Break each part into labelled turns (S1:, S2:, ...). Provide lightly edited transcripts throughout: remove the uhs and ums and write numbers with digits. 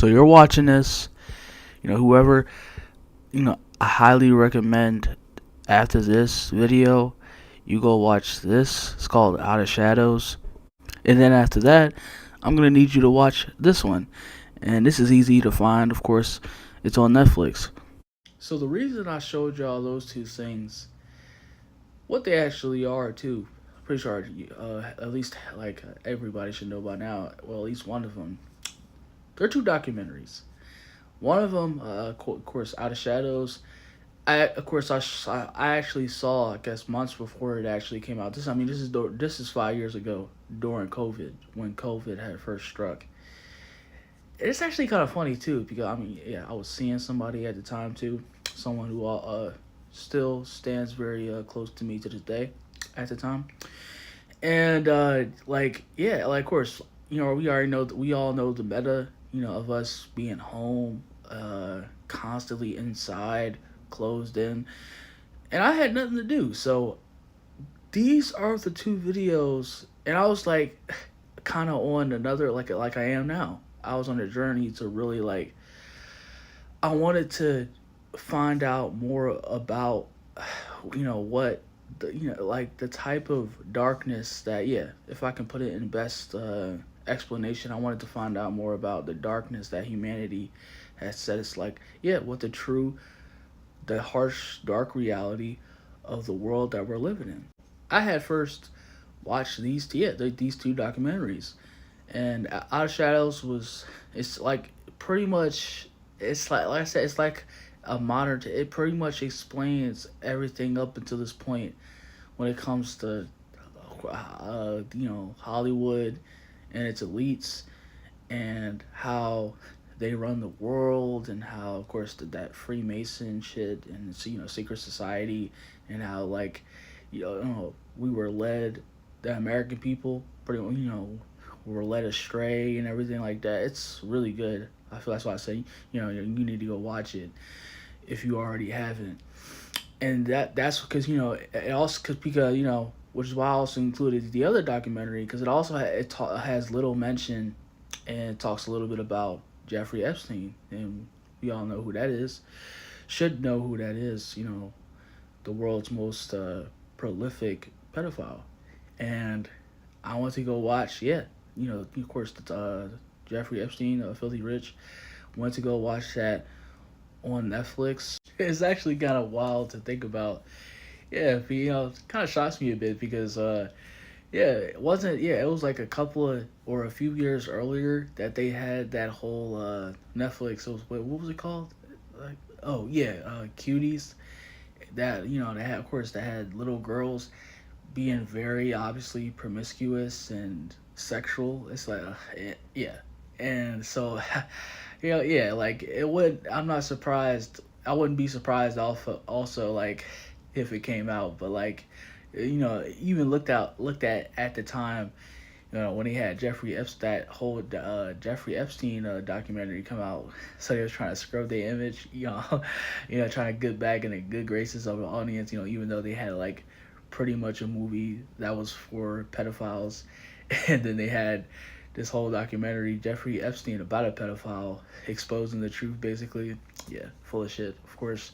S1: So you're watching this, whoever, I highly recommend after this video, you go watch this. It's called Out of Shadows. And then after that, I'm going to need you to watch this one. And this is easy to find, of course. It's on Netflix. So the reason I showed y'all those two things, what they actually are too, pretty sure at least like everybody should know by now. Well, at least one of them. They're two documentaries. One of them, of course, Out of Shadows. I actually saw, I guess, months before it actually came out. This is 5 years ago during COVID, when COVID had first struck. It's actually kind of funny too, because yeah, I was seeing somebody at the time too, someone who still stands very close to me to this day at the time. And yeah, like, of course, we all know the meta, of us being home, constantly inside, closed in, and I had nothing to do. So these are the two videos, and I was like, kind of on another, like I am now. I was on a journey to really, like, I wanted to find out more about, what like the type of darkness that, yeah, if I can put it in best explanation, I wanted to find out more about the darkness that humanity has said. It's like, yeah, what the harsh, dark reality of the world that we're living in. I had first watched these two documentaries, and Out of Shadows it's like pretty much, it's like I said, it's like a modern. It pretty much explains everything up until this point when it comes to Hollywood and its elites, and how they run the world, and how, of course, that Freemason shit, and secret society, and how, like, we were led, the American people pretty, were led astray and everything like that. It's really good. I feel that's why I say, you need to go watch it if you already haven't. And that's because, it also, because which is why I also included the other documentary, because it also has little mention, and talks a little bit about Jeffrey Epstein, and we all know who that is. Should know who that is. The world's most prolific pedophile. And I want to go watch. Yeah, of course, Jeffrey Epstein, Filthy Rich. Went to go watch that on Netflix. It's actually kind of wild to think about. Yeah, but, it kind of shocks me a bit, because yeah, it wasn't. Yeah, it was like a couple of, or a few years earlier, that they had that whole Netflix. It was, what was it called? Like, oh yeah, Cuties. That, they had, of course, they had little girls being very obviously promiscuous and sexual. It's like, yeah, and so, yeah, like, it would. I'm not surprised. I wouldn't be surprised also, like, if it came out, but, like, even looked at the time, when he had that whole Jeffrey Epstein documentary come out. So they was trying to scrub their image, trying to get back in the good graces of the audience, even though they had, like, pretty much a movie that was for pedophiles, and then they had this whole documentary, Jeffrey Epstein, about a pedophile, exposing the truth, basically. Yeah, full of shit, of course.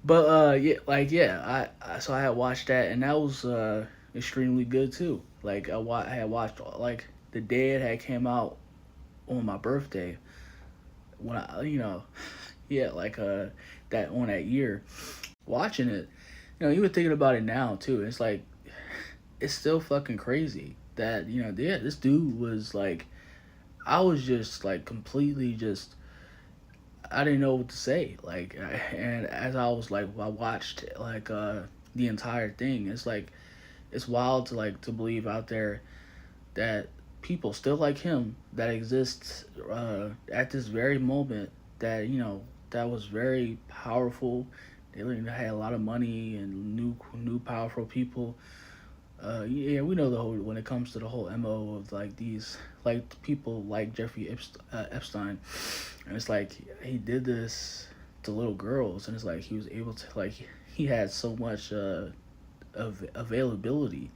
S1: But yeah, like, yeah, so I had watched that, and that was extremely good too. Like, I had watched, like, the day it had came out on my birthday, when I, yeah, like, that on that year, watching it, even thinking about it now too. It's like, it's still fucking crazy that, yeah, this dude was like, I was just, like, completely just, I didn't know what to say. Like, and as I was, like, I watched, like, the entire thing. It's like, it's wild to, like, to believe out there that people still like him that exist at this very moment, that, that was very powerful. They had a lot of money and new powerful people. Yeah, we know the whole, when it comes to the whole MO of, like, these, like, people like Jeffrey Epstein, and it's like, he did this to little girls, and it's like, he was able to, like, he had so much availability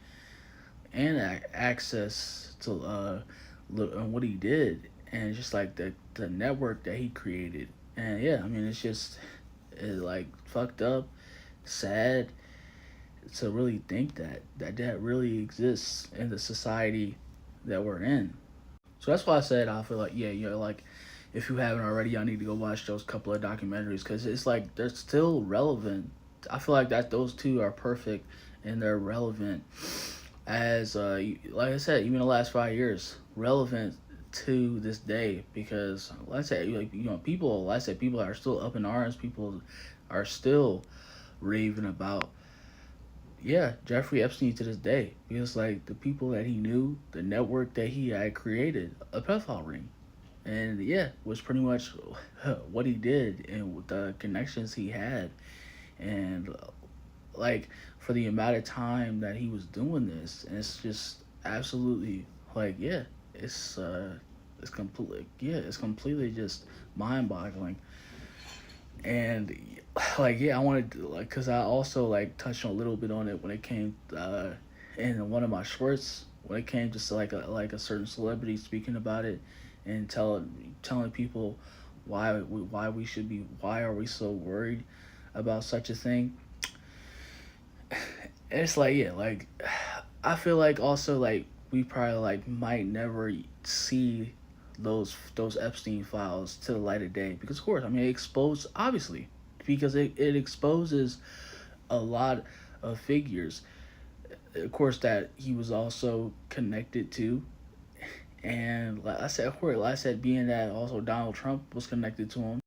S1: and access to what he did, and just like the network that he created. And yeah, I mean, it's like fucked up, sad to really think that really exists in the society that we're in. So that's why I said I feel like, yeah, like if you haven't already, I need to go watch those couple of documentaries because it's like they're still relevant. I feel like that those two are perfect and they're relevant as like I said, even the last 5 years, relevant to this day because like I said, like people, like I said, people are still up in arms. People are still raving about, yeah, Jeffrey Epstein to this day because like the people that he knew, the network that he had created, a pedophile ring, and yeah, was pretty much what he did and with the connections he had, and like for the amount of time that he was doing this, and it's just absolutely like yeah, it's completely yeah, it's completely just mind boggling. And like yeah, I wanted to, like because I also like touched on a little bit on it when it came in one of my shorts when it came to like a certain celebrity speaking about it and telling people why we should be why are we so worried about such a thing. And it's like yeah, like I feel like also like we probably like might never see those Epstein files to the light of day because of course I mean it exposed obviously because it exposes a lot of figures of course that he was also connected to, and like I said of course like I said being that also Donald Trump was connected to him.